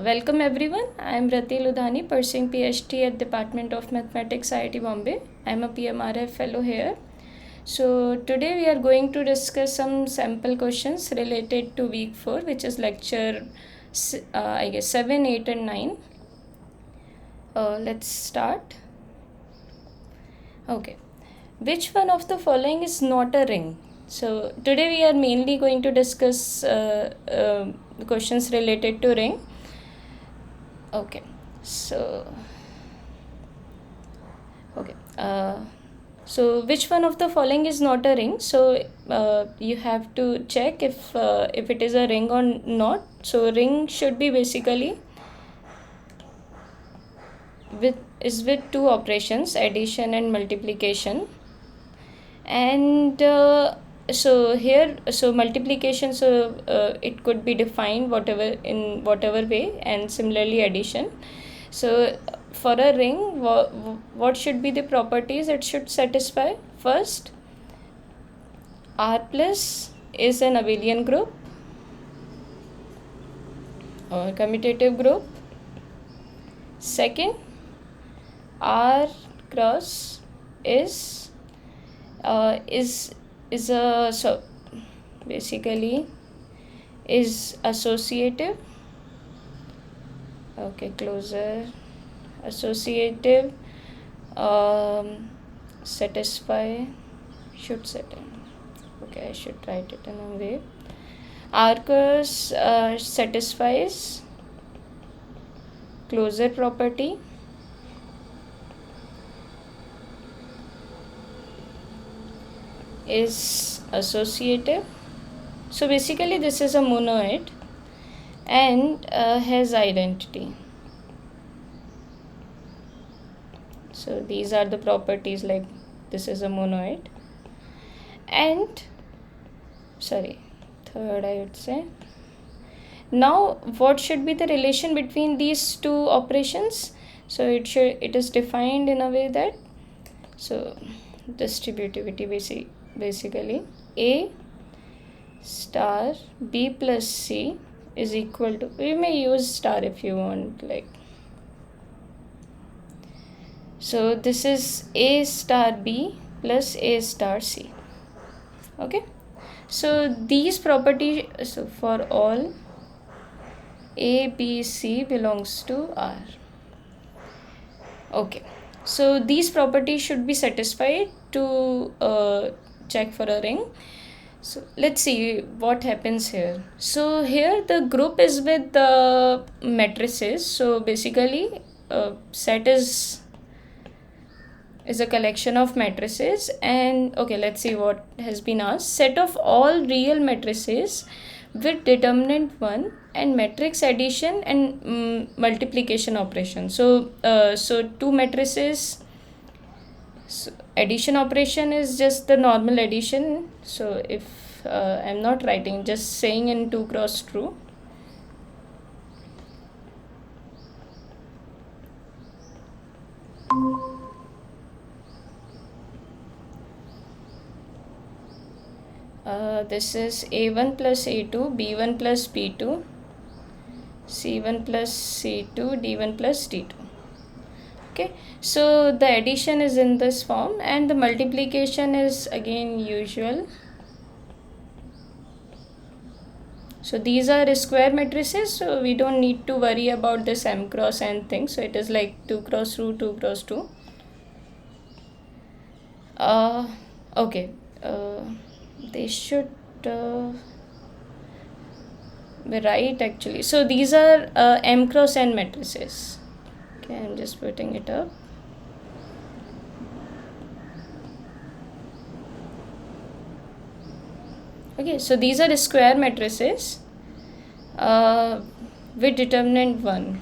Welcome everyone. I am Rati Ludhani, pursuing PhD at Department of Mathematics, IIT Bombay. I am a PMRF fellow here. So today we are going to discuss some sample questions related to week 4, which is lecture I guess 7, 8 and 9. Let's start. Okay. Which one of the following is not a ring? So today we are mainly going to discuss questions related to ring. Okay, so okay. So which one of the following is not a ring? So you have to check if it is a ring or not. So ring should be basically with two operations, addition and multiplication. And so here, so multiplication, so it could be defined whatever way, and similarly addition. So for a ring, what should be the properties it should satisfy? First, R plus is an abelian group or commutative group. Second, R cross is a so basically is associative. Okay, closer, associative, satisfy, should settle. Okay, I should write it in a way. Arcus satisfies closure property. Is associative. So basically this is a monoid and has identity. So these are the properties, like this is a monoid. And third I would say. Now what should be the relation between these two operations? So it is defined in a way that, so distributivity basically A star B plus C is equal to, we may use star if you want, like, so this is A star B plus A star C. Okay, so these properties, so for all A, B, C belongs to R. Okay, so these properties should be satisfied to check for a ring. So let's see what happens here. So here the group is with the matrices. So basically set is a collection of matrices, and okay, let's see what has been asked. Set of all real matrices with determinant 1 and matrix addition and multiplication operation. So two matrices, so addition operation is just the normal addition. So if I'm not writing, just saying in 2 cross true. This is A1 plus A2, B1 plus B2, C1 plus C2, D1 plus D2. Okay, so the addition is in this form and the multiplication is again usual. So these are square matrices, so we don't need to worry about this m cross n thing. So it is like 2 cross 2, 2 cross 2. Okay, they should be right actually. So these are m cross n matrices. Okay, I'm just putting it up. Okay, so these are square matrices with determinant 1.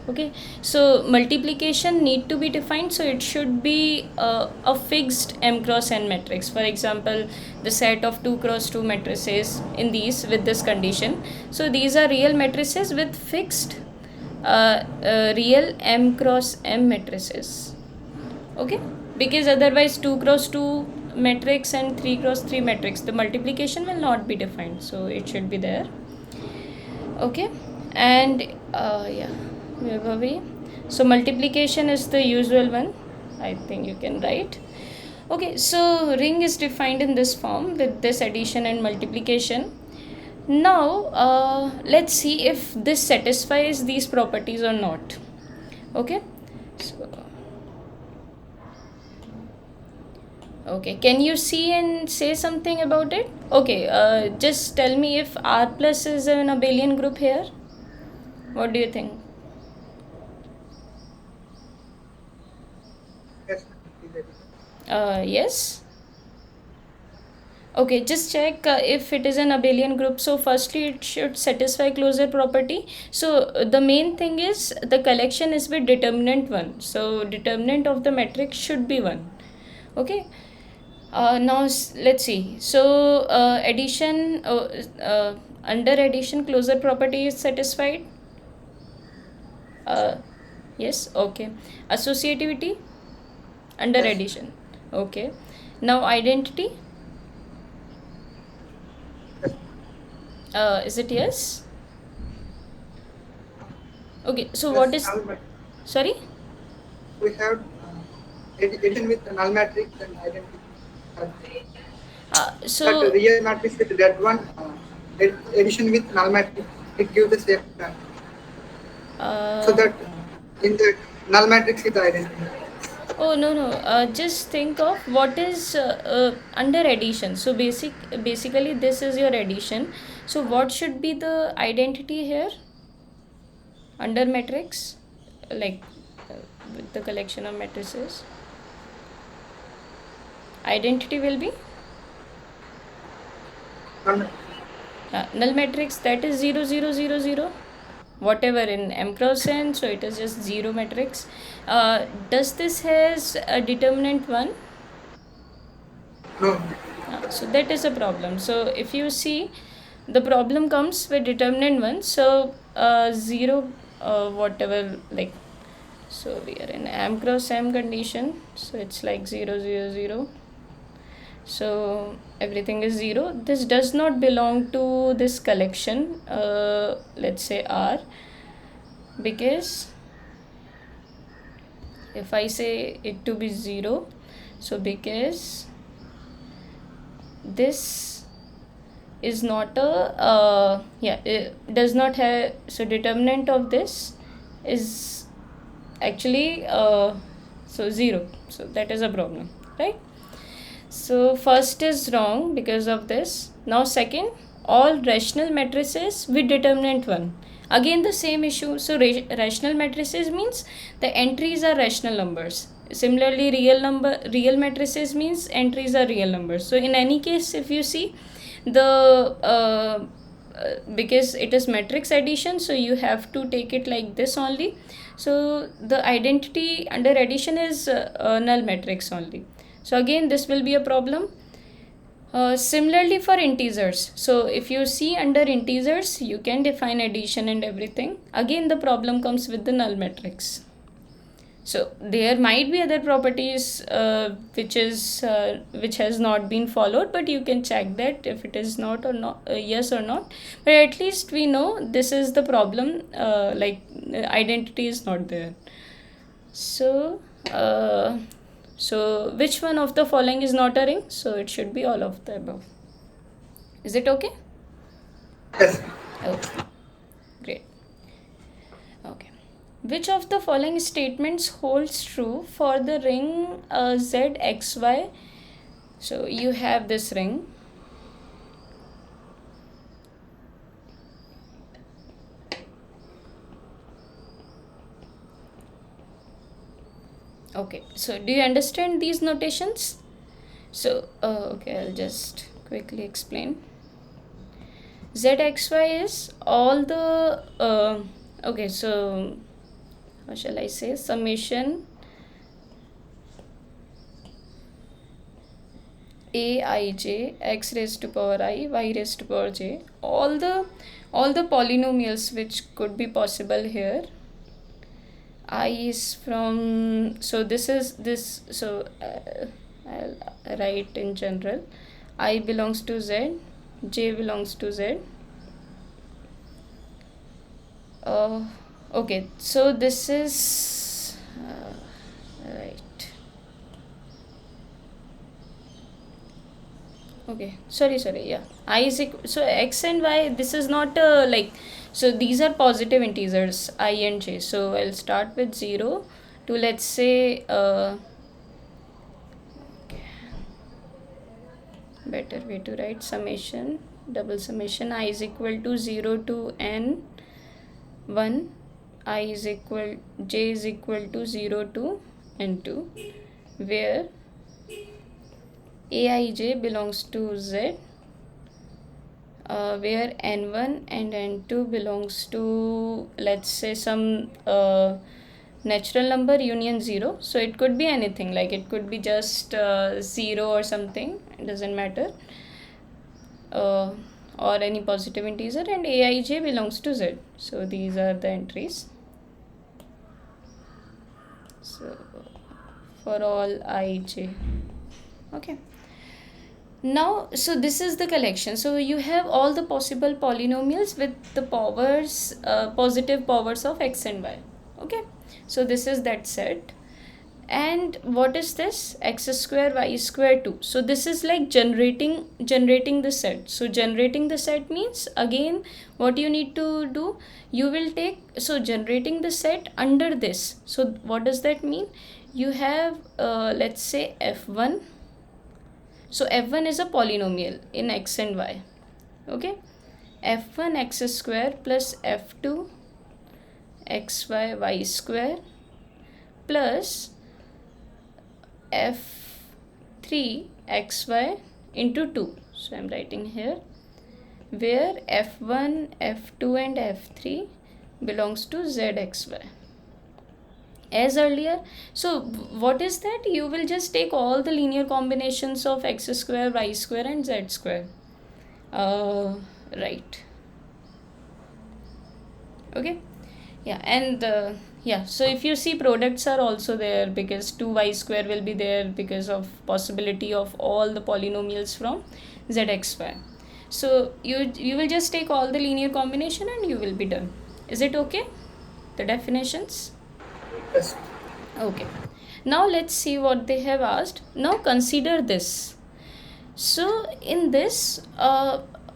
Okay, so multiplication need to be defined, so it should be a fixed m cross n matrix. For example, the set of 2 cross 2 matrices in these with this condition. So these are real matrices with fixed real m cross m matrices. Okay, because otherwise 2 cross 2 matrix and 3 cross 3 matrix, the multiplication will not be defined, so it should be there. Okay, and Yeah, where were we? So multiplication is the usual one. I think you can write. Okay, so ring is defined in this form with this addition and multiplication. Now, let's see if this satisfies these properties or not. Okay. So, okay, can you see and say something about it? Okay, just tell me if R plus is an abelian group here. What do you think? Yes. Yes. Okay, just check if it is an abelian group. So firstly, it should satisfy closure property. So the main thing is the collection is with determinant 1. So determinant of the matrix should be 1. Okay. Now let's see. So addition under addition closure property is satisfied. Uh, yes. Okay. Associativity under Yes. addition. Okay. Now identity. Yes. Is it yes? Okay, so what Yes. is, sorry? We have addition with null matrix and identity. That So, real matrix with that one, addition with null matrix, it gives the same answer. So uh, that in the null matrix is the identity. oh no no, just think of what is under addition. So basically this is your addition. So what should be the identity here under matrix, like uh, with the collection of matrices? Identity will be Null matrix. null matrix, that is 0 0 0 0. Whatever in m cross n, so it is just 0 matrix. Does this has a determinant 1? No. So that is a problem. So if you see, the problem comes with determinant 1. So 0 whatever, like, so we are in m cross m condition, so it's like 0 0 0. So everything is 0. This does not belong to this collection, let's say R, because if I say it to be 0, so because this is not a yeah, it does not have, so determinant of this is actually so 0, so that is a problem, right? So first is wrong because of this. Now second, all rational matrices with determinant 1. Again the same issue. So rational matrices means the entries are rational numbers. Similarly, real matrices means entries are real numbers. So in any case, if you see the because it is matrix addition, so you have to take it like this only. So the identity under addition is null matrix only. So again this will be a problem. Similarly for integers, so if you see under integers, you can define addition and everything. Again the problem comes with the null matrix. So there might be other properties which has not been followed, but you can check that if it is not or not, yes or not. But at least we know this is the problem, like identity is not there. So so which one of the following is not a ring? So it should be all of the above. Is it okay? Yes. Okay, great. Okay. Which of the following statements holds true for the ring ZXY? So you have this ring. Okay, so do you understand these notations? So, okay, I'll just quickly explain. ZXY is all the, okay, so how shall I say, summation aij x raised to power I y raised to power j, all the polynomials which could be possible here. I is from, so this is this, so I'll write in general. I belongs to z, j belongs to z, uh, okay, so this is right. Okay, sorry, yeah. I is so x and y, this is not like, so these are positive integers I and j. So I'll start with 0 to, let's say, better way to write summation, double summation I is equal to 0 to n 1, I is equal, j is equal to 0 to n2, where aij belongs to z, where n1 and n2 belongs to, let's say, some natural number union 0. So it could be anything, like it could be just 0 or something, it doesn't matter, uh, or any positive integer, and aij belongs to z. So these are the entries. So for all ij. Okay. Now, so this is the collection. So you have all the possible polynomials with the powers, positive powers of x and y. Okay. So this is that set. And what is this? X square, y square 2. So this is like generating the set. So generating the set means, again, what you need to do, you will take, so generating the set under this. So what does that mean? You have, let's say, f1. So f1 is a polynomial in x and y. Okay. f1 x square plus f2 xy y square plus f3 xy into 2. So I'm writing here, where f1, f2 and f3 belongs to zxy. As earlier, so what is that? You will just take all the linear combinations of x square, y square and z square. Right. Okay. Yeah, and yeah, so if you see, products are also there because 2y square will be there because of possibility of all the polynomials from zxy. So you will just take all the linear combination and you will be done. Is it okay, the definitions? Yes. Okay. Now let's see what they have asked. Now consider this. So in this,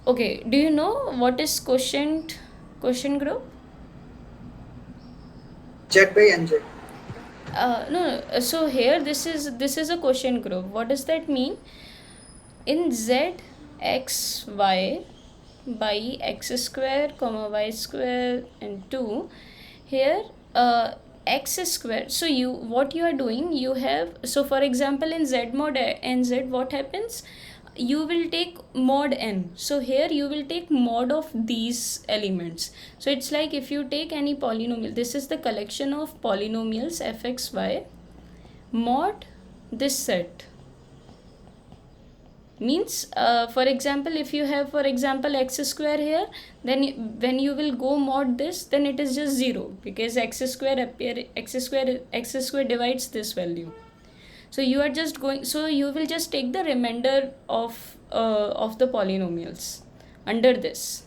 okay, do you know what is quotient group? Z by NJ. No, no. So here this is a quotient group. What does that mean? In z x y by x square comma y square and 2, here x square, so you, what you are doing, you have, so for example in z mod nz, what happens, you will take mod n. So here you will take mod of these elements. So it's like if you take any polynomial, this is the collection of polynomials fxy mod this set. Means for example, if you have, for example, x square here, then when you will go mod this, then it is just 0 because x square divides this value. So you are just going, so you will just take the remainder of the polynomials under this.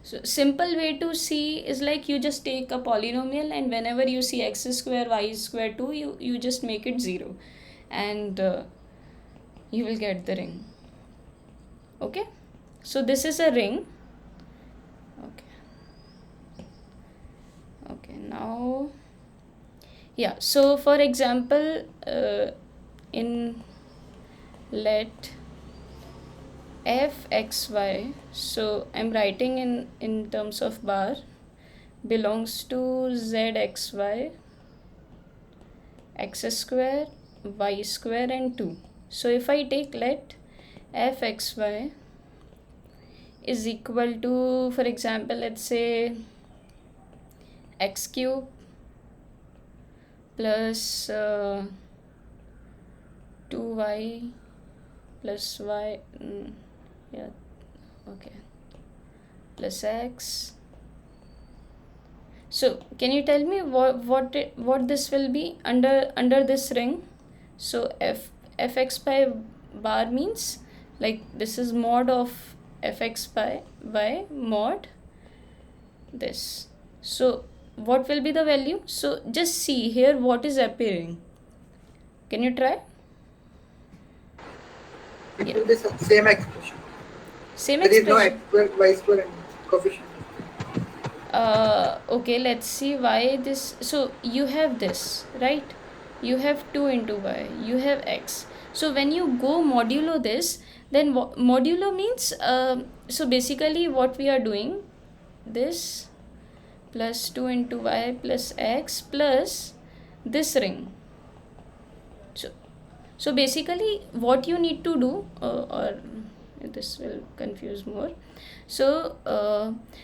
So simple way to see is like, you just take a polynomial and whenever you see x square y square 2, you just make it 0, and you will get the ring. Okay, so this is a ring. Okay, now, yeah, so for example, in let fxy, so I'm writing in terms of bar, belongs to zxy x square y square and 2. So if I take let fxy is equal to, for example, let's say x cube plus 2y plus y, yeah, okay, plus x. So can you tell me what this will be under this ring? So fx by bar means, like, this is mod of fx by y mod this. So what will be the value? So just see here what is appearing. Can you try? It Yeah, will be same expression. same There is no expression. x square, y square, and coefficient. Okay, let's see why this. So you have this, right? You have 2 into y, you have x. So when you go modulo this, then modulo means, so basically what we are doing, this plus 2 into y plus x plus this ring. So so basically what you need to do, or this will confuse more. So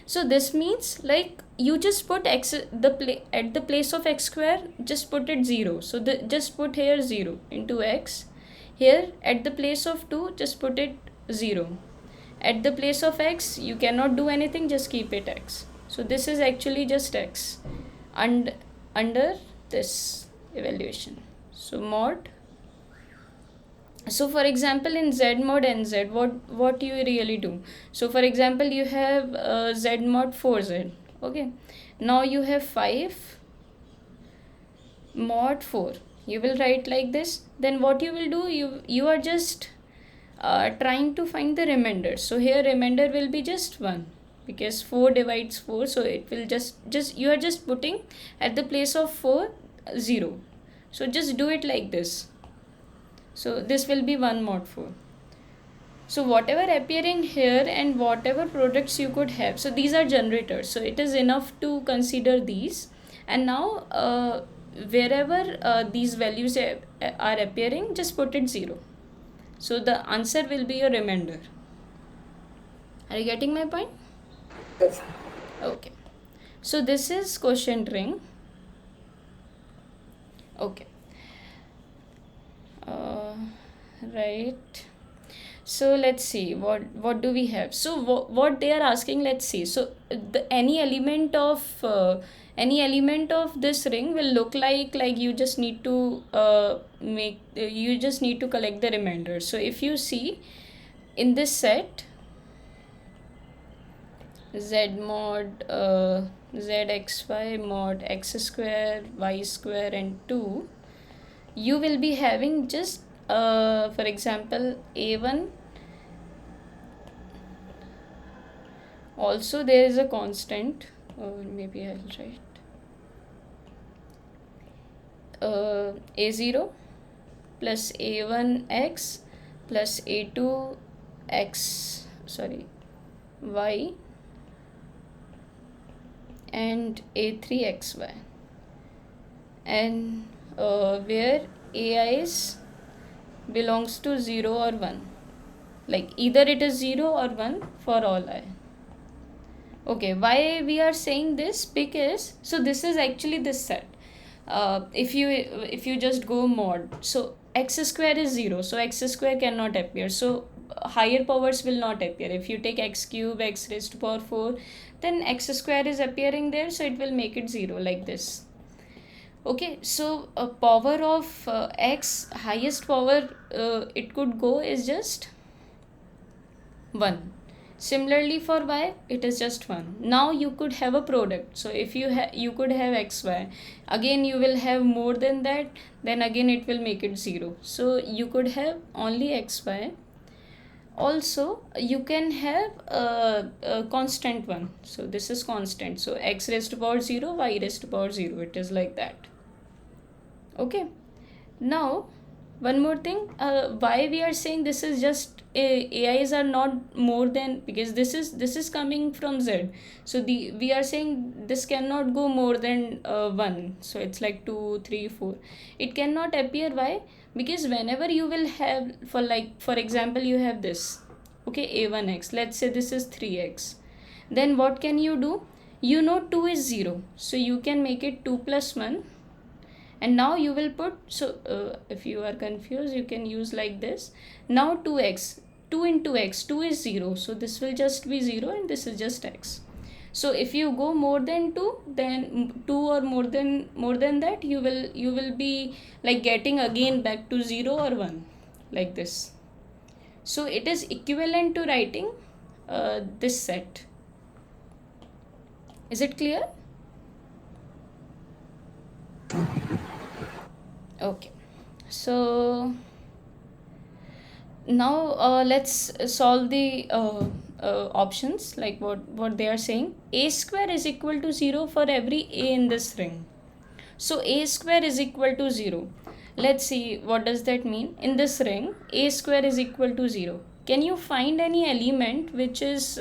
so this means like you just put x at the place of x square, just put it 0. So just put here 0 into x. Here at the place of 2, just put it 0. At the place of x you cannot do anything, just keep it x. So this is actually just x and under this evaluation. So mod. So for example in z mod nz, what you really do? So for example you have z mod 4z. Okay, now you have 5 mod 4. You will write like this. Then what you will do, you are just trying to find the remainder. So here remainder will be just 1, because 4 divides 4, so it will just you are just putting at the place of 4 0. So just do it like this. So this will be 1 mod 4. So whatever appearing here and whatever products you could have, so these are generators, so it is enough to consider these. And now wherever these values are appearing, just put it 0. So the answer will be your remainder. Are you getting my point? Yes. Okay, so this is quotient ring. Okay, uh, right. So let's see what do we have. So what they are asking, let's see. So any element of this ring will look like you just need to you just need to collect the remainder. So if you see in this set, z mod zxy mod x square y square and 2, you will be having just for example a1. Also there is a constant, or maybe I'll write a0 plus a1x plus a2x, sorry, y, and a3xy, and where ai's belongs to 0 or 1, like either it is 0 or 1 for all I. Okay, why we are saying this? Because so this is actually this set. If you just go mod, so x square is 0, so x square cannot appear, so higher powers will not appear. If you take x cube, x raised to power 4, then x square is appearing there, so it will make it 0 like this. Okay, so a power of x, highest power it could go is just 1. Similarly for y, it is just 1. Now you could have a product. So if you could have xy, again you will have more than that, then again it will make it 0. So you could have only xy. Also you can have a constant one. So this is constant, so x raised to power 0, y raised to power 0, it is like that. Okay, now one more thing, why we are saying this is just ais are not more than, because this is coming from z. So we are saying this cannot go more than 1, so it's like 2 3 4, it cannot appear. Why? Because whenever you will have, for example you have this, okay, a1x, let's say this is 3x, then what can you do? You know 2 is 0, so you can make it 2 plus 1. And now you will put, so if you are confused, you can use like this. Now 2x, 2 into x, 2 is 0, so this will just be 0 and this is just x. So if you go more than 2, then 2 or more than that, you will be like getting again back to 0 or 1 like this. So it is equivalent to writing this set. Is it clear? Okay. So now let's solve the options, like what they are saying. A square is equal to 0 for every a in this ring. So a square is equal to 0. Let's see what does that mean. In this ring, a square is equal to 0. Can you find any element which is,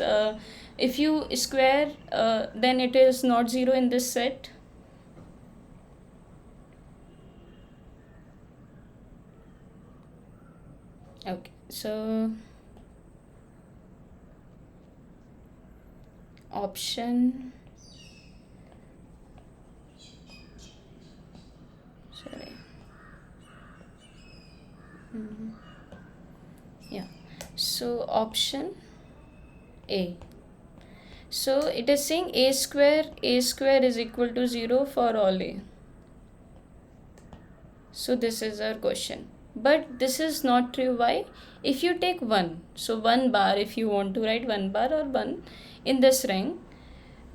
if you square, then it is not 0 in this set? Okay, so option, sorry, yeah, so option A. So it is saying a square is equal to 0 for all a. So this is our question. But this is not true. Why? If you take 1, so 1 bar, if you want to write 1 bar or 1 in this ring,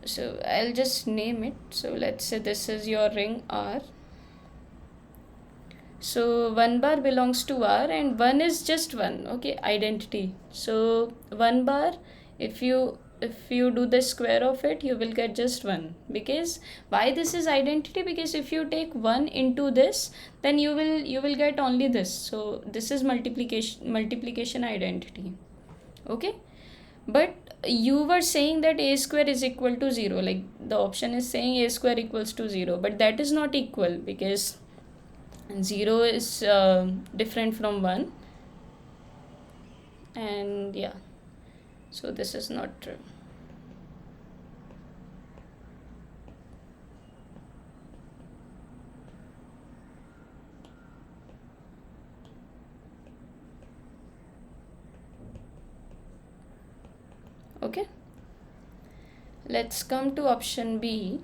so I'll just name it. So let's say this is your ring R. So 1 bar belongs to R and 1 is just 1, okay, identity. So 1 bar, if you do the square of it, you will get just 1. Because why this is identity? Because if you take 1 into this, then you will get only this. So this is multiplication identity. Okay? But you were saying that a square is equal to 0, like the option is saying a square equals to 0, but that is not equal, because 0 is different from 1, and yeah, so this is not true. Okay, let's come to option B.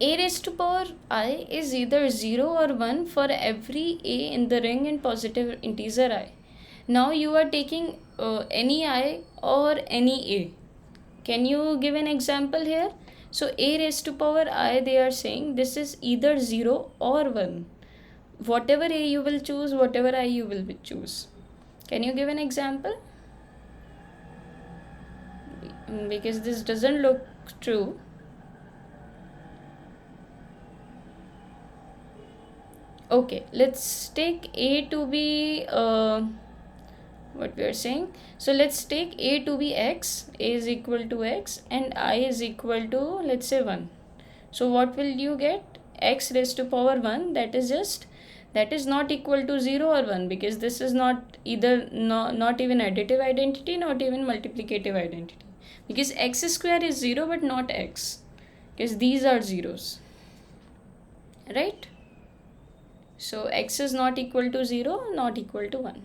A raised to power I is either 0 or 1 for every a in the ring in positive integer I. Now you are taking any I or any a. Can you give an example here? So a raised to power I, they are saying this is either 0 or 1. Whatever a you will choose, whatever I you will choose. Can you give an example? Because this doesn't look true. Okay, let's take a to be what we are saying. So let's take a to be x, a is equal to x, and I is equal to, let's say, 1. So what will you get? X raised to power 1, that is not equal to 0 or 1, because this is not either, not even additive identity, not even multiplicative identity, because x square is 0 but not x, because these are zeros, right? So x is not equal to 0, not equal to 1.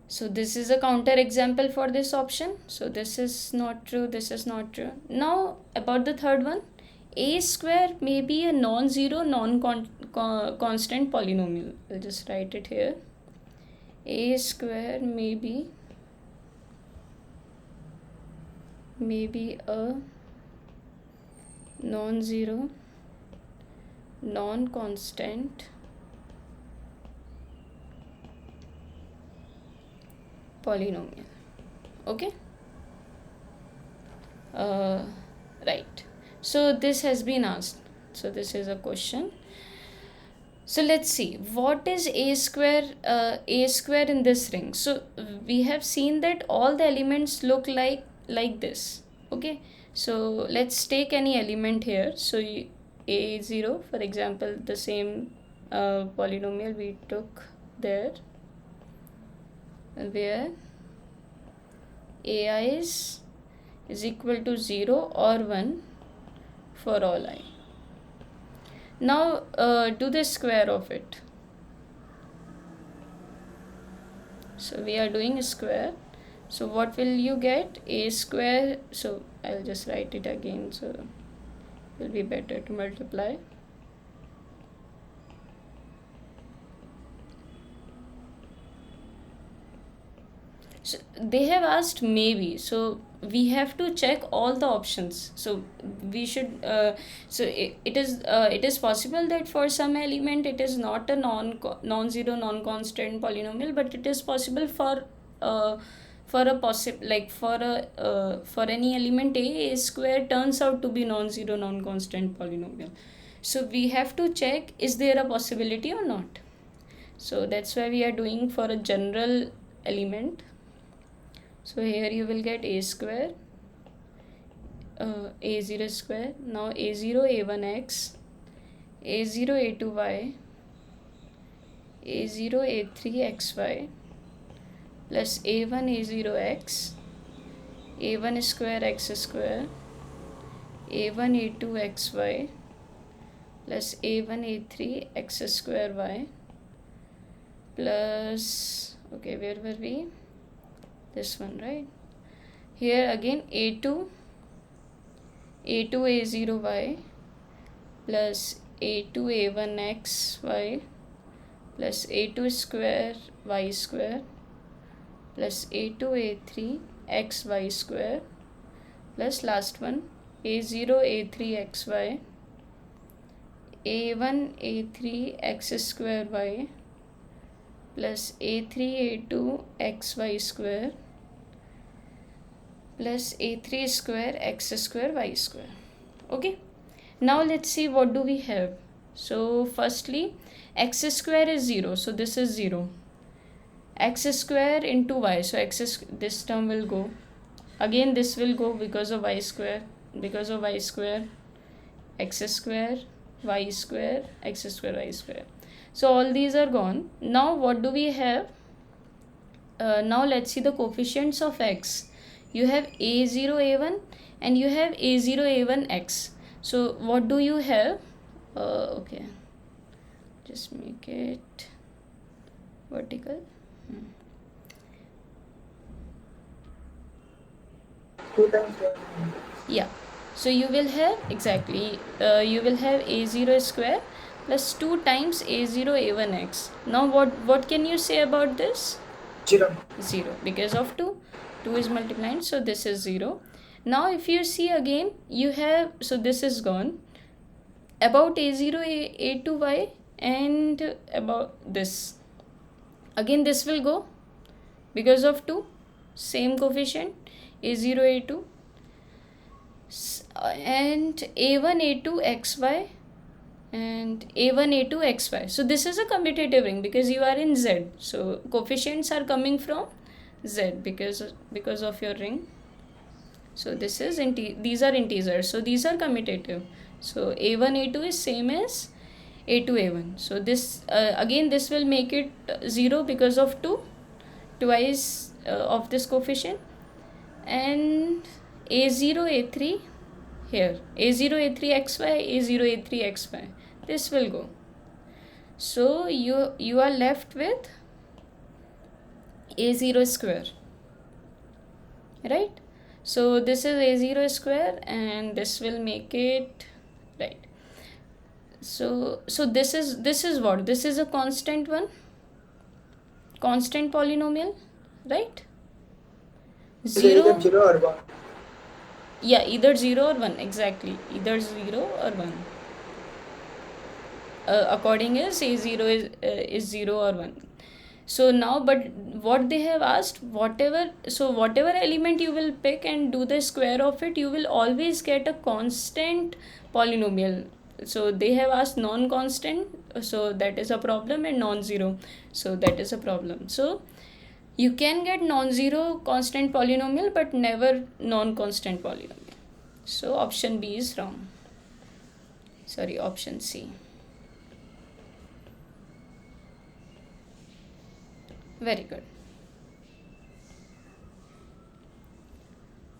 So this is a counter example for this option. So this is not true, this is not true. Now about the third one, a square may be a non-zero, non-constant polynomial. I'll just write it here. A square may be a non-zero, non-constant polynomial. Okay, right. So this has been asked, so this is a question. So let's see what is a square in this ring. So we have seen that all the elements look like this. Okay, so let's take any element here. So a0, for example, the same polynomial we took there, where ai is equal to 0 or 1 for all I. Now do the square of it. So we are doing a square. So what will you get? A square. So I'll just write it again, so it will be better to multiply. So they have asked maybe, so we have to check all the options. So we should it is possible that for some element it is not a non-zero non-constant polynomial, but it is possible uh, for a possible, like for any element a square turns out to be non-zero non-constant polynomial. So we have to check, is there a possibility or not. So that's why we are doing for a general element. So here you will get a square, a0 square. Now a0 a1x, a0 a2y, a0 a3xy plus a1 a0x, a1 square x square, a1 a2xy plus a1 a3 x square y plus, okay, where were we? This one, right? Here again a2 a0y plus a2 a1xy plus a2 square y square plus a2 a3 xy square plus last one a0 a3 xy, a1 a3 x square y plus a3 a2 xy square plus a3 square x square y square. Okay, now let's see what do we have. So firstly, x square is 0, so this is 0. X square into y, so this term will go. Again this will go because of y square, x square y square x square y square. So all these are gone. Now what do we have? Now let's see the coefficients of x. You have a0 a1 and you have a0 a1x. So what do you have? Okay, just make it vertical. 2 times. Yeah, so you will have exactly you will have a0 square plus 2 times a0 a1x. Now what can you say about this? 0. 0, because of 2 is multiplied, so this is 0. Now if you see again, you have, so this is gone. About a0 a2y and about this, again this will go because of 2, same coefficient a0 a2 and a1 a2 xy and a1 a2 xy. So this is a commutative ring because you are in z, so coefficients are coming from z because of your ring. So this is these are integers, so these are commutative. So a1 a2 is same as a2 a1. So this again this will make it 0 because of 2 twice of this coefficient, and a0 a3 here, a0 a3 xy, a0 a3 xy, this will go. So you are left with a0 square, right? So this is a0 square and this will make it, right? So this is what, this is a constant one, constant polynomial, right? Is it either 0, 0 or 1? yeah, either 0 or 1, exactly, either 0 or 1. According is a0 is 0 or 1. So now, but what they have asked, whatever element you will pick and do the square of it, you will always get a constant polynomial. So they have asked non-constant, so that is a problem, and non-zero, so that is a problem. So you can get non-zero constant polynomial but never non-constant polynomial. So option B is wrong. Sorry, option C. Very good.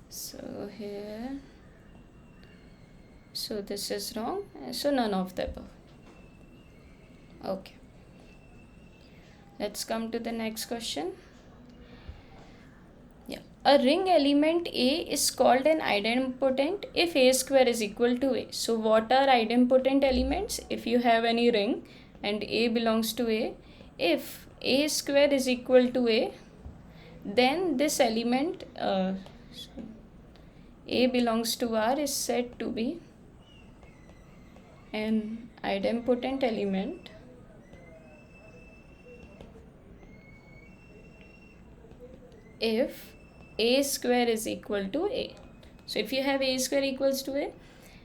So here, so this is wrong, so none of the above. Okay, let's come to the next question. Yeah, a ring element A is called an idempotent if A square is equal to A. So what are idempotent elements? If you have any ring and A belongs to A, if A square is equal to A, then this element A belongs to R is said to be an idempotent element if A square is equal to A. So if you have A square equals to A,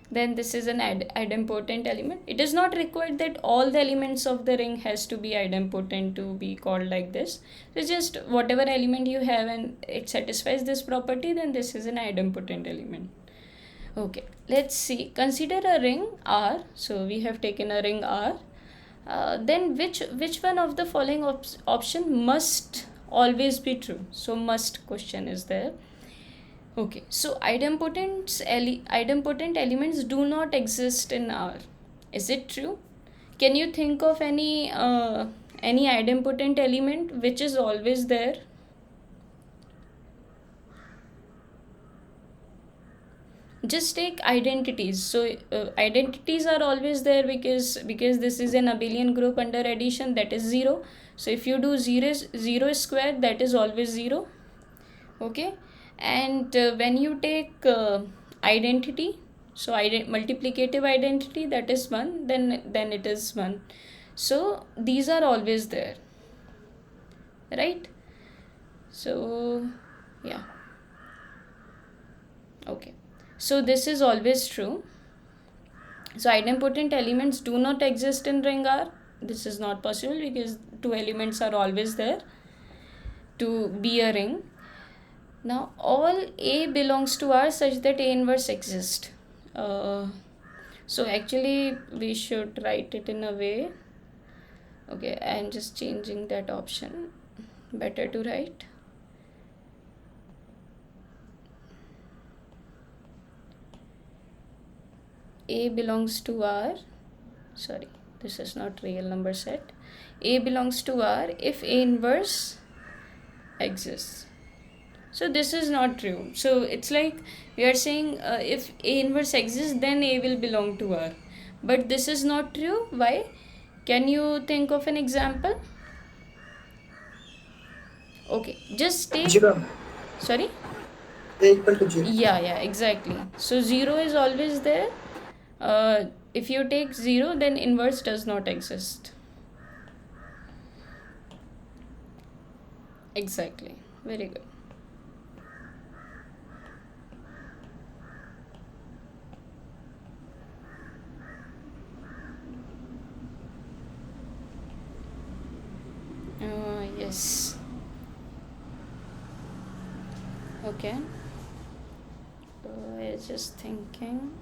then this is an idempotent element. It is not required that all the elements of the ring has to be idempotent to be called like this. So just whatever element you have and it satisfies this property, then this is an idempotent element. Okay, let's see. Consider a ring R. So we have taken a ring R. Then which one of the following option must always be true? So must question is there. Okay, so idempotent elements do not exist in R. Is it true? Can you think of any idempotent element which is always there? Just take identities. So identities are always there because this is an abelian group under addition, that is 0. So if you do 0 square, that is always 0. Okay, and when you take identity, so multiplicative identity, that is 1, then it is 1. So these are always there, right? So yeah, okay, so this is always true. So idempotent elements do not exist in ring R. This is not possible because two elements are always there to be a ring. Now all A belongs to R such that A inverse exists. So actually we should write it in a way. Okay, I am just changing that option. Better to write. A belongs to R. Sorry, this is not real number set. A belongs to R if A inverse exists. So this is not true. So it's like we are saying if A inverse exists, then A will belong to R. But this is not true. Why? Can you think of an example? Okay, just take... 0. Sorry? A equal to 0. Yeah, exactly. So 0 is always there. If you take 0, then inverse does not exist. Exactly. Very good. Yes. Okay. I was just thinking.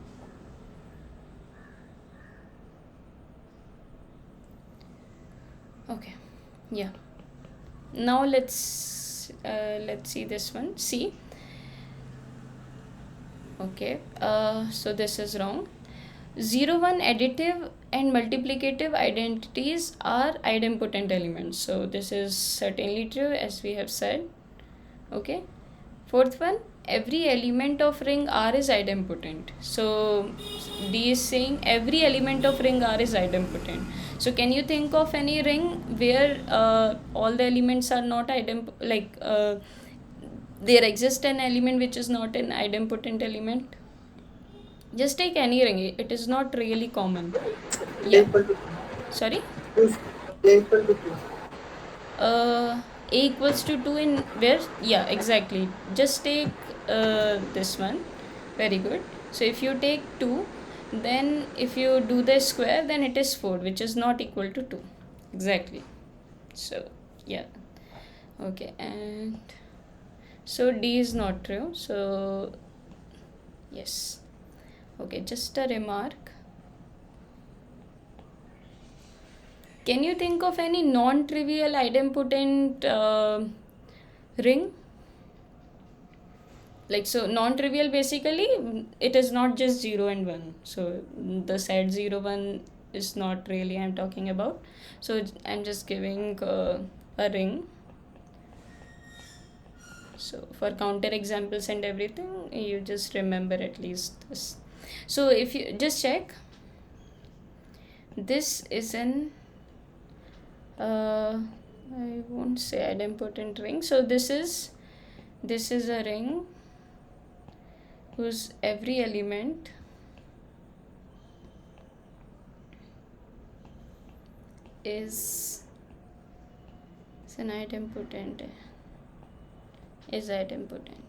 Okay. Yeah. Now let's see this one. See. Okay. So this is wrong. 0, 1 additive and multiplicative identities are idempotent elements. So this is certainly true as we have said. Okay. Fourth one, every element of ring R is idempotent. So D is saying every element of ring R is idempotent. So can you think of any ring where all the elements are not there exists an element which is not an idempotent element? Just take any ring. It is not really common. A Yeah. equal to 2. Sorry? 2. A equal to 2. A equals to 2 in where? Yeah, exactly. Just take this one. Very good. So if you take 2, then if you do the square, then it is 4, which is not equal to 2. Exactly. So yeah. Okay, and so D is not true. So yes. Okay, just a remark. Can you think of any non-trivial idempotent ring? Like, so non-trivial basically it is not just 0 and 1. So the set 0, 1 is not really I'm talking about. So I'm just giving a ring. So for counter examples and everything, you just remember at least this. So if you just check, this is an I won't say idempotent ring. So this is a ring whose every element is an idempotent, is idempotent.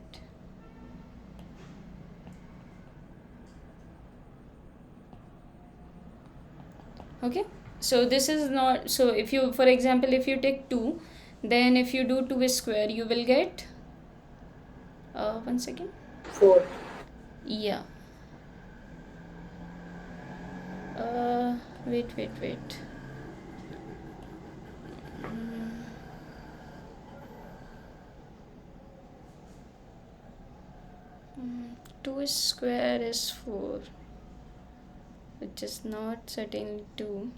Okay, so this is not, so if you, for example, if you take 2, then if you do 2 square, you will get 1 second. 4. Yeah. Wait. 2 square is 4, which is not certainly 2.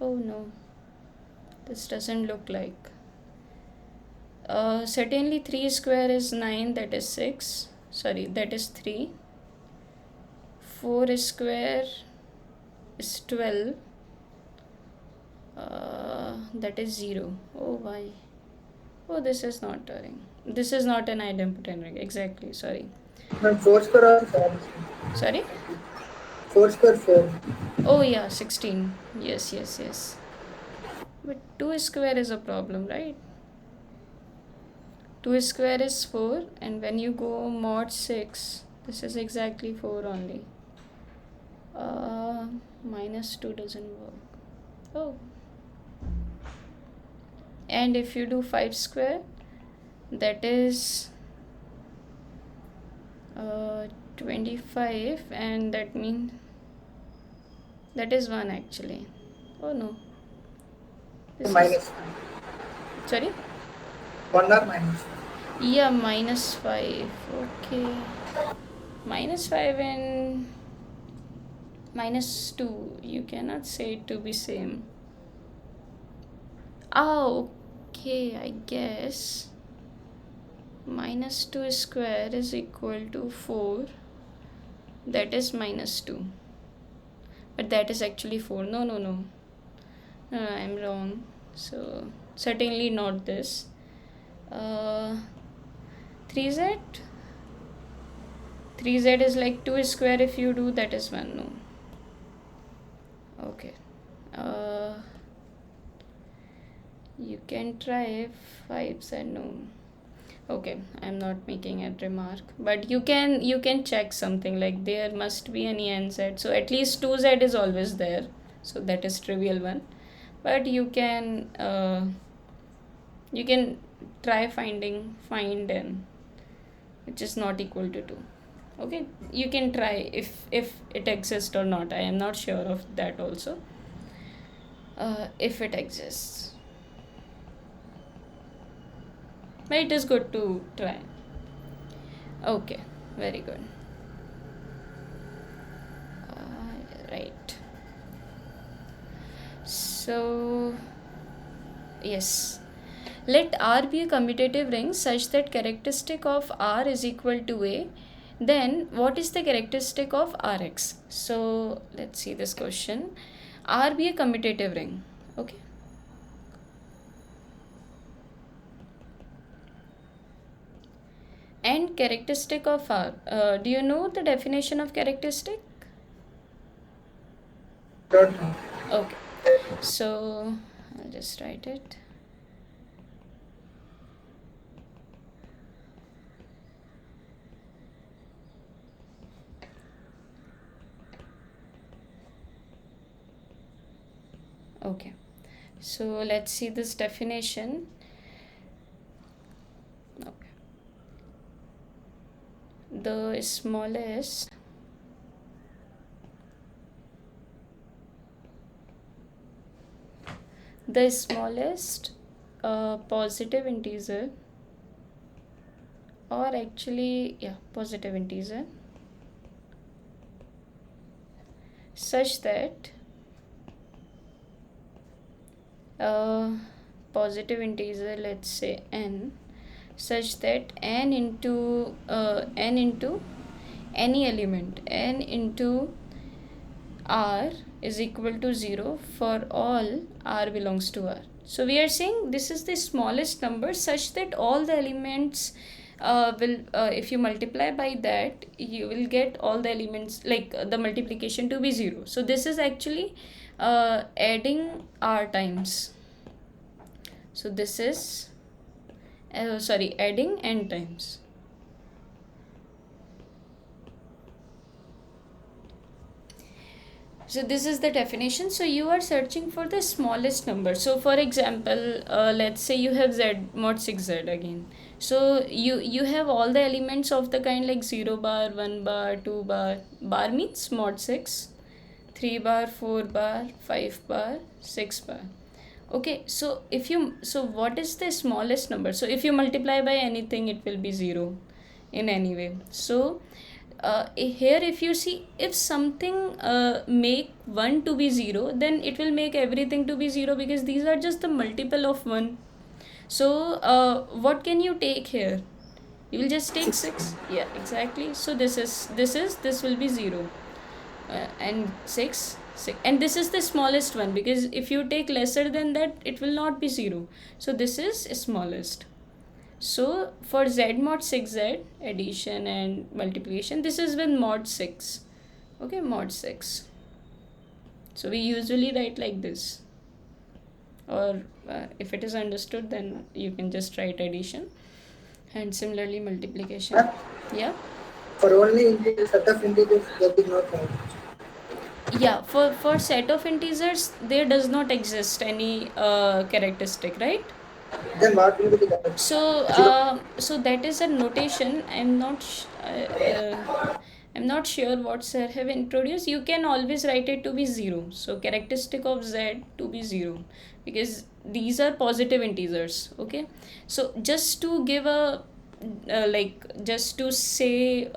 Oh no, this doesn't look like. Certainly 3 square is 9, that is 6. Sorry, that is 3. 4 square is 12. That is 0. Oh, why? Oh, this is not a ring. This is not an idempotent ring. Exactly, sorry. And 4 square also 4. Sorry? 4 square 4. Oh yeah, 16. Yes. But 2 square is a problem, right? 2 square is 4, and when you go mod 6, this is exactly 4 only. Minus 2 doesn't work. Oh. And if you do 5 square, that is 25, and that means that is 1 actually. Oh no. This Minus is, 1. sorry? 1 or minus 1? Yeah, minus 5. Okay. Minus 5 and minus 2. You cannot say it to be same. Oh, okay, I guess. Minus 2 square is equal to 4. That is minus 2. But that is actually 4. No, I'm wrong. So, certainly not this. 3z? 3z is like 2 square if you do, that is 1. No. Okay. You can try 5z. No. Okay, I'm not making a remark, but you can check something like there must be any nz, so at least 2z is always there, so that is trivial one. But you can try find n which is not equal to 2. Okay, you can try if it exists or not. I am not sure of that also. If it exists, but it is good to try. Okay, very good. Right. So, yes. Let R be a commutative ring such that characteristic of R is equal to A. Then, what is the characteristic of Rx? So, let's see this question. R be a commutative ring. Okay. And characteristic of R. Do you know the definition of characteristic? Don't know. Okay. So, I'll just write it. Okay, so let's see this definition. Okay. The smallest positive integer, or actually positive integer, such that positive integer, let's say n, such that n into any element, n into R is equal to 0 for all r belongs to R. So we are saying this is the smallest number such that all the elements if you multiply by that, you will get all the elements, like the multiplication to be 0. So this is actually adding r times. So this is adding n times. So this is the definition. So you are searching for the smallest number. So for example, let's say you have z mod 6z again. So you have all the elements of the kind like 0 bar, 1 bar, 2 bar. Bar means mod 6, 3 bar, 4 bar, 5 bar, 6 bar. Okay, so what is the smallest number? So if you multiply by anything, it will be 0 in any way. So here if you see, if something make 1 to be 0, then it will make everything to be 0, because these are just the multiple of 1. So what can you take here? You will just take 6. Yeah, exactly. So this will be 0, and 6, and this is the smallest one, because if you take lesser than that, it will not be 0. So this is smallest. So for z mod 6z, addition and multiplication, this is with mod 6. Okay, mod 6. So we usually write like this, or if it is understood, then you can just write addition, and similarly multiplication. Yeah. For only set of integers, that is not count. Yeah, for set of integers, there does not exist any characteristic, right? Then what will be the correct? So that is a notation. I'm not sure what sir have introduced. You can always write it to be 0. So characteristic of z to be 0, because these are positive integers. Okay, so just to give a just to say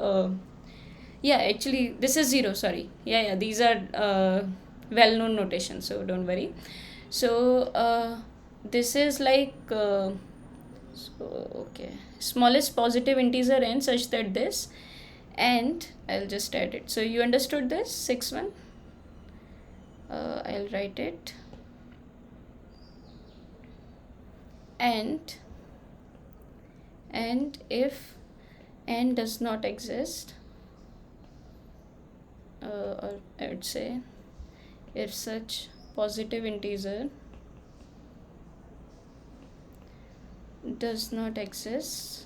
yeah, actually this is 0, sorry. Yeah, these are well-known notation, so don't worry. So this is like okay, smallest positive integer n such that this, and I'll just add it. So you understood this 6 1. I'll write it, and if n does not exist, or I would say if such positive integer does not exist,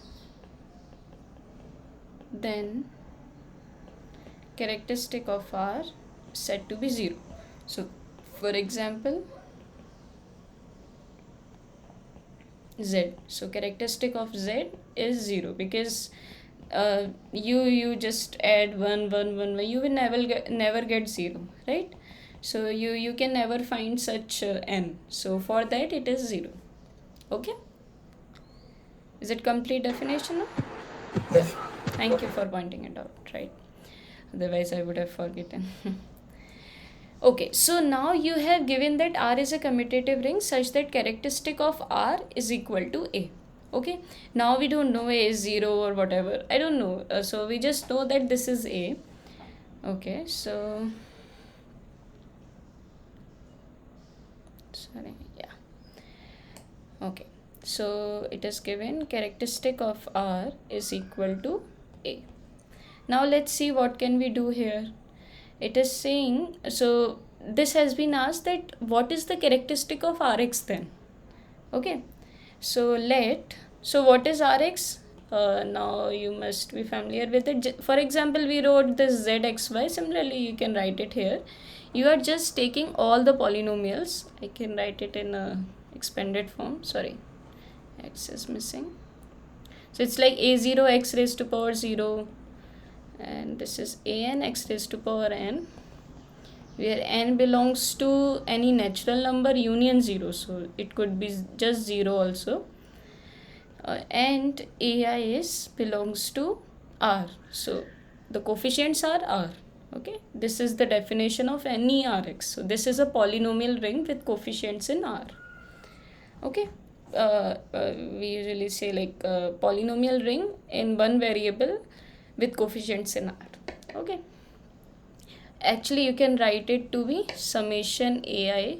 then characteristic of R set to be 0. So for example, z, so characteristic of z is 0, because you just add 1 1 1, you will never get 0, right? So you can never find such n. So for that it is 0. Okay, is it complete definition now? Yes. Thank you for pointing it out, right? Otherwise I would have forgotten. Okay, so now you have given that R is a commutative ring such that characteristic of R is equal to A. Okay, now we don't know A is 0 or whatever, I don't know, so we just know that this is A. Okay, so sorry, yeah. Okay, so it is given characteristic of R is equal to A. Now let's see what can we do here. It is saying, so this has been asked that what is the characteristic of Rx then? Okay, so what is Rx? Now you must be familiar with it. For example, we wrote this zxy. Similarly, you can write it here. You are just taking all the polynomials. I can write it in a expanded form. Sorry, x is missing. So it's like a0 x raised to power 0, and this is an x raised to power n, where n belongs to any natural number union 0, so it could be just 0 also, and ai is belongs to r, so the coefficients are r. Okay, this is the definition of any Rx. So this is a polynomial ring with coefficients in r. Okay, we usually say like polynomial ring in one variable with coefficients in r. Okay, actually you can write it to be summation ai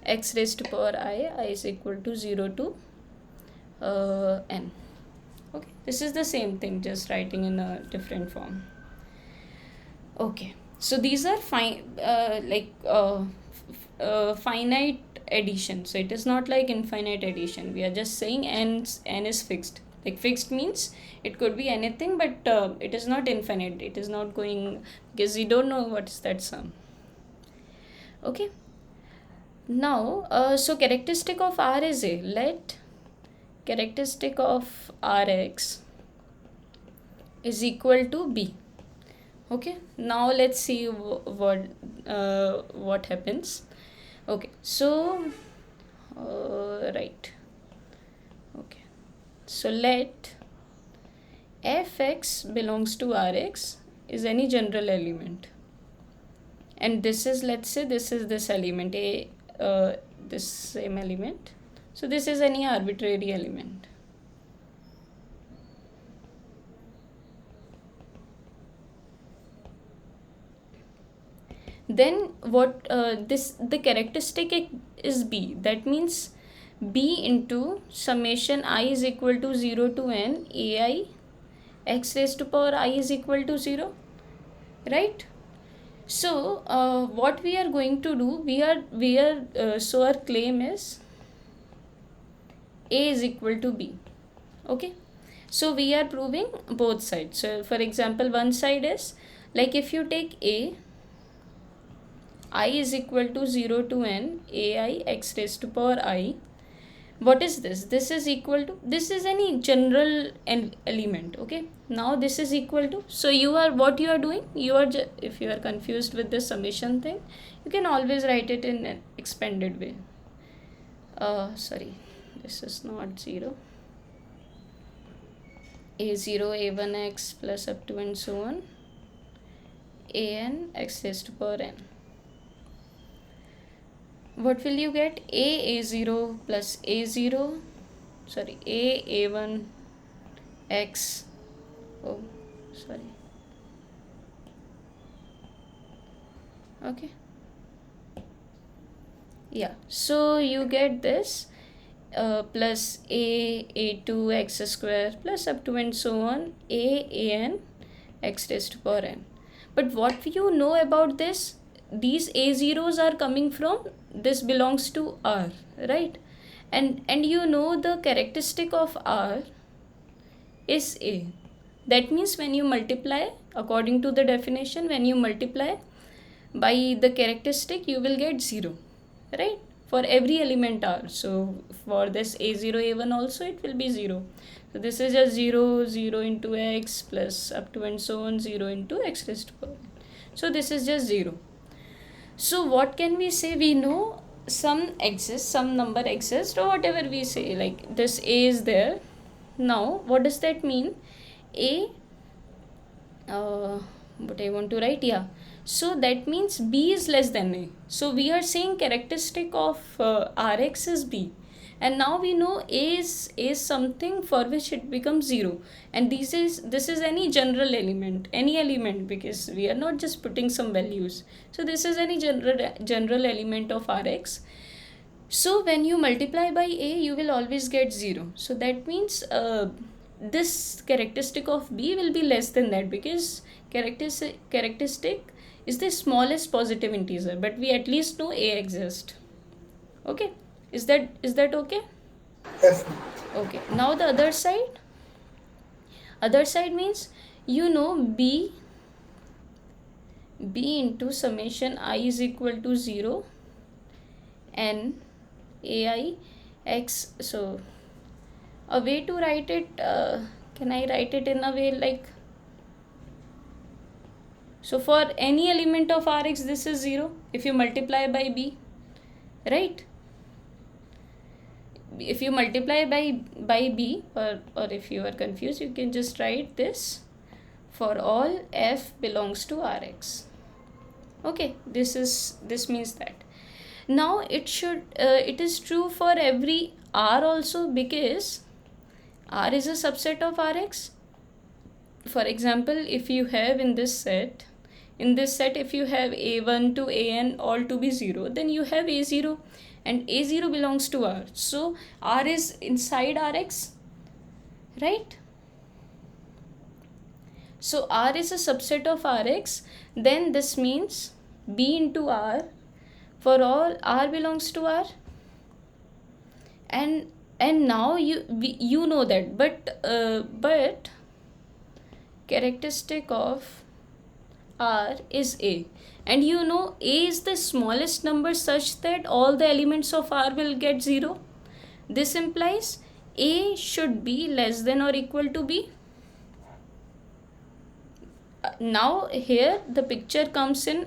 x raised to power I is equal to 0 to n. Okay, this is the same thing, just writing in a different form. Okay, so these are finite addition. So it is not like infinite addition. We are just saying n is fixed. Like fixed means it could be anything, but it is not infinite. It is not going, because we don't know what is that sum. Okay. Now, so characteristic of R is A. Let characteristic of Rx is equal to B. Okay, now let's see what happens. Okay, so right. Okay, so let fx belongs to Rx is any general element, and this is, let's say this is this element A, this same element. So this is any arbitrary element. Then what the characteristic is B. That means B into summation I is equal to 0 to n ai x raised to power I is equal to 0, right? So what we are going to do, so our claim is A is equal to B. Okay, so we are proving both sides. So for example, one side is like if you take A, I is equal to 0 to n ai x raised to power I. What is this? This is equal to, this is any general element. Okay, now this is equal to, so you are, what you are doing, you are if you are confused with this summation thing, you can always write it in an expanded way. Sorry, this is not 0, a0 a1x plus up to and so on an x raised to power n. What will you get? A0 plus A0, sorry, A1 x, oh sorry, okay, yeah, so you get this plus A2 x square plus up to and so on an x raised to power n. But what you know about this, these A0s are coming from, this belongs to R, right? And you know the characteristic of R is A. That means when you multiply, according to the definition, when you multiply by the characteristic, you will get 0, right? For every element R. So for this A0, A1 also it will be 0. So this is just 0, 0 into x plus up to and so on 0 into x raised to power. So this is just 0. So what can we say? We know some exists, some number exists, or whatever we say, like this A is there. Now what does that mean? A, what I want to write, yeah, so that means B is less than A. So we are saying characteristic of Rx is B, and now we know A is something for which it becomes 0, and this is any general element, any element, because we are not just putting some values. So this is any general element of Rx. So when you multiply by A, you will always get 0. So that means this characteristic of B will be less than that, because characteristic is the smallest positive integer, but we at least know A exists. Okay, is that okay? Yes. Okay, now the other side means you know B into summation I is equal to 0 n ai x. So a way to write it, can I write it in a way like, so for any element of Rx this is 0 if you multiply by B, right? If you multiply by B, or if you are confused, you can just write this for all f belongs to Rx. Okay, this means that. Now it is true for every R also, because R is a subset of Rx. For example, if you have in this set In this set, if you have a1 to an all to be 0, then you have a0, and a0 belongs to R. So R is inside Rx, right? So R is a subset of Rx. Then this means B into R for all R belongs to R. And now you know that, but characteristic of R is A, and you know A is the smallest number such that all the elements of R will get 0. This implies A should be less than or equal to B. Now here the picture comes in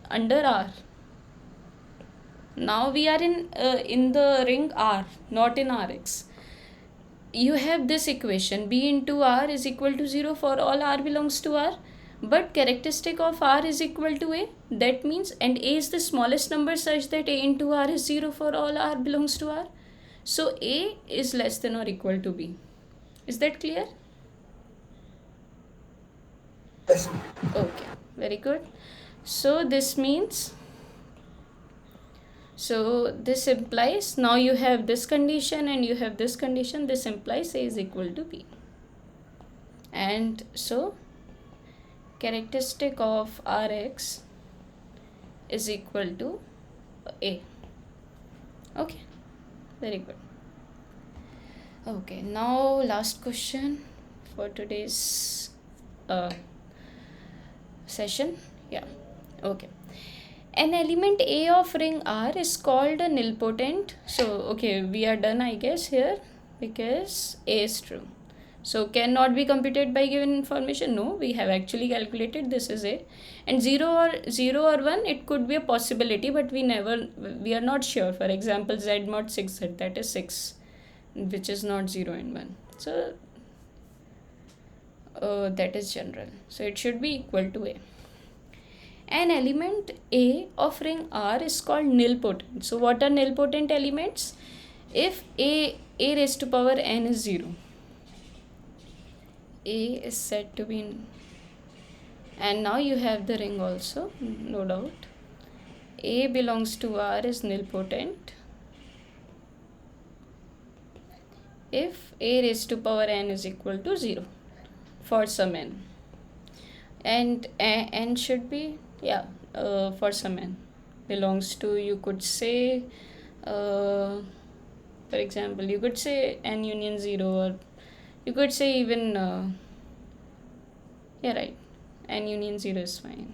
under R. Now we are in the ring R, not in Rx. You have this equation, B into R is equal to 0 for all R belongs to R, but characteristic of R is equal to A. That means, and A is the smallest number such that A into R is 0 for all R belongs to R. So A is less than or equal to B. Is that clear? Yes. Okay, very good. So this means, so this implies, now you have this condition and you have this condition. This implies A is equal to B. And so characteristic of Rx is equal to A. Okay, very good. Okay, now last question for today's session. Yeah, okay. An element A of ring R is called a nilpotent. So okay, we are done I guess here, because A is true. So cannot be computed by given information. No, we have actually calculated this is A. And 0 or 1, it could be a possibility, but we are not sure. For example, Z mod 6Z, that is 6, which is not 0 and 1. So that is general. So it should be equal to A. An element A of ring R is called nilpotent. So what are nilpotent elements? If A raised to power n is 0, A is said to be and now you have the ring also, no doubt. A belongs to R is nilpotent if A raised to power n is equal to 0 for some n. And n should be, yeah, for some n belongs to, you could say, for example, you could say n union 0, or you could say even, yeah, right, n union 0 is fine.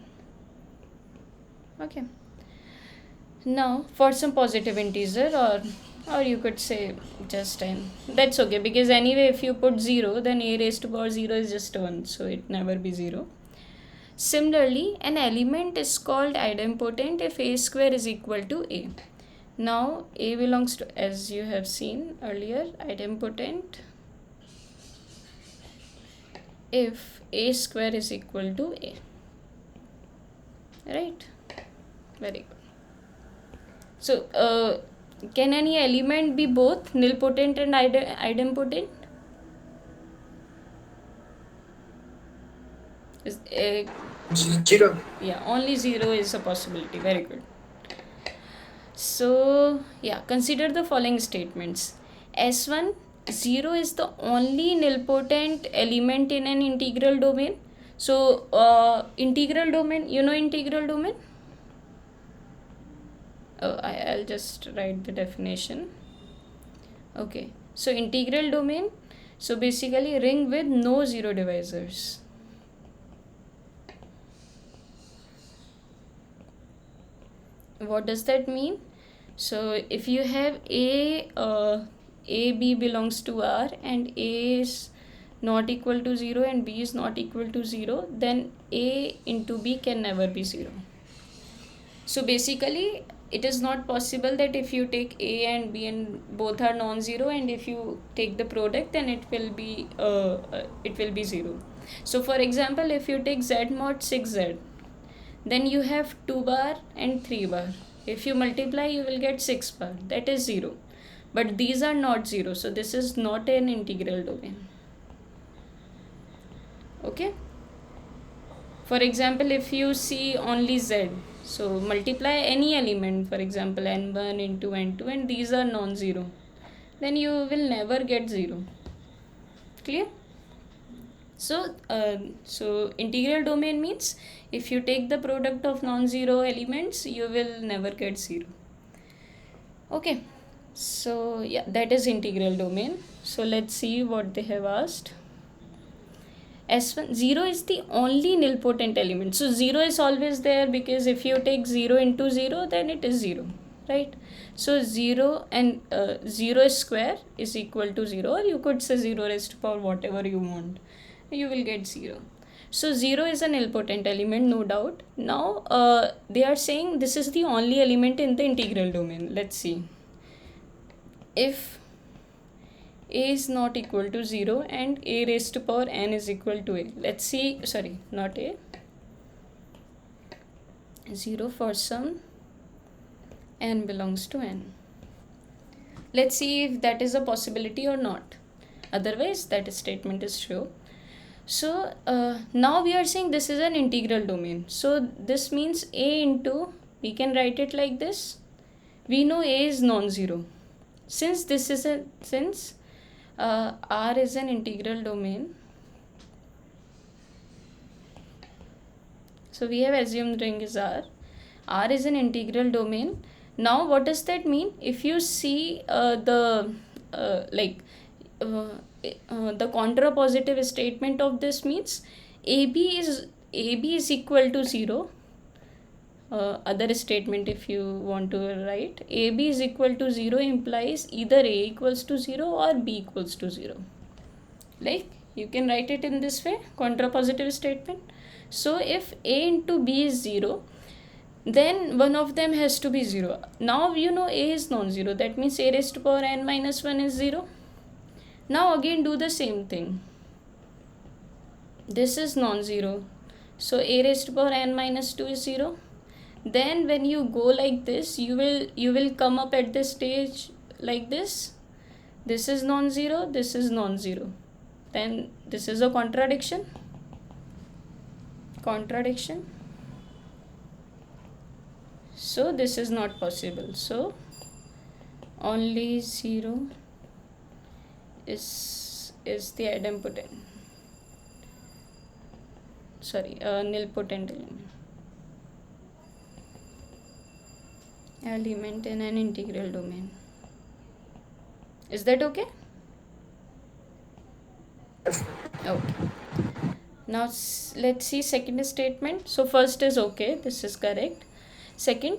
Okay. Now for some positive integer, or you could say just n. That's okay, because anyway if you put 0, then A raised to power 0 is just 1, so it never be 0. Similarly, an element is called idempotent if A square is equal to A. Now A belongs to, as you have seen earlier, idempotent if A square is equal to A. Right? Very good. So can any element be both nilpotent and idempotent? Is 0. yeah, only 0 is a possibility. Very good. So yeah, consider the following statements. S1, 0 is the only nilpotent element in an integral domain. So integral domain, you know integral domain? I'll just write the definition. Okay, so integral domain, so basically ring with no zero divisors. What does that mean? So if you have B belongs to R and A is not equal to 0 and B is not equal to 0, then A into B can never be 0. So basically it is not possible that if you take A and B and both are non-zero, and if you take the product, then it will be 0. So for example, if you take Z mod 6Z, then you have 2 bar and 3 bar. If you multiply, you will get 6 bar, that is 0. But these are not 0, so this is not an integral domain. Okay. For example, if you see only z, so multiply any element, for example n1 into n2, and these are non-zero, then you will never get 0. Clear? So integral domain means if you take the product of non-zero elements, you will never get 0. Okay, so yeah, that is integral domain. So let's see what they have asked. S1, 0 is the only nilpotent element. So 0 is always there, because if you take 0 into 0, then it is 0, right? So 0 and 0 square is equal to 0, or you could say 0 raised to power whatever you want. You will get 0. So 0 is a nilpotent element, no doubt. Now they are saying this is the only element in the integral domain. Let's see. If a is not equal to 0 and a raised to power n is equal to a. Let's see, sorry, not a, 0 for some n belongs to n. Let's see if that is a possibility or not. Otherwise, that statement is true. So now we are saying this is an integral domain. So this means a into, we can write it like this. We know a is non-zero. Since this is a, since R is an integral domain, so we have assumed ring is R. R is an integral domain. Now what does that mean? If you see the contrapositive statement of this means AB is equal to 0. Other statement, if you want to write, AB is equal to 0 implies either A equals to 0 or B equals to 0. Like, you can write it in this way, contrapositive statement. So if A into B is 0, then one of them has to be 0. Now you know A is non-zero, that means A raised to power n minus 1 is 0. Now again do the same thing. This is non-zero, so A raised to power n minus 2 is 0. Then when you go like this, you will come up at this stage like this. This is non-zero, this is non-zero. Then this is a contradiction. So this is not possible. So only 0 is the idempotent, nilpotent element in an integral domain. Is that okay? Okay. Now let's see second statement. So first is okay, this is correct. Second,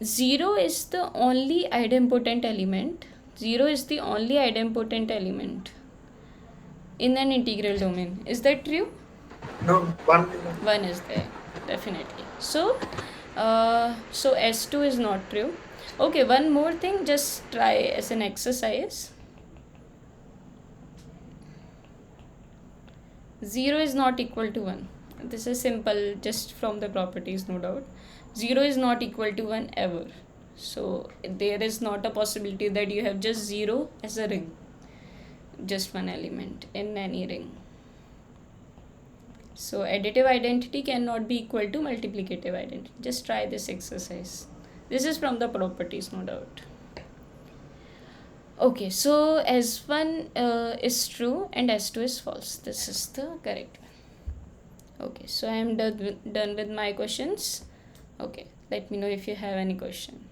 0 is the only idempotent element. 0 is the only idempotent element in an integral domain. Is that true? No, 1. 1 is there, definitely. So S2 is not true. Okay, one more thing, just try as an exercise. 0 is not equal to 1. This is simple, just from the properties, no doubt. 0 is not equal to 1 ever. So there is not a possibility that you have just 0 as a ring, just one element in any ring. So additive identity cannot be equal to multiplicative identity. Just try this exercise. This is from the properties, no doubt. Okay, so S1 is true and S2 is false. This is the correct one. Okay, so I am done with my questions. Okay, let me know if you have any question.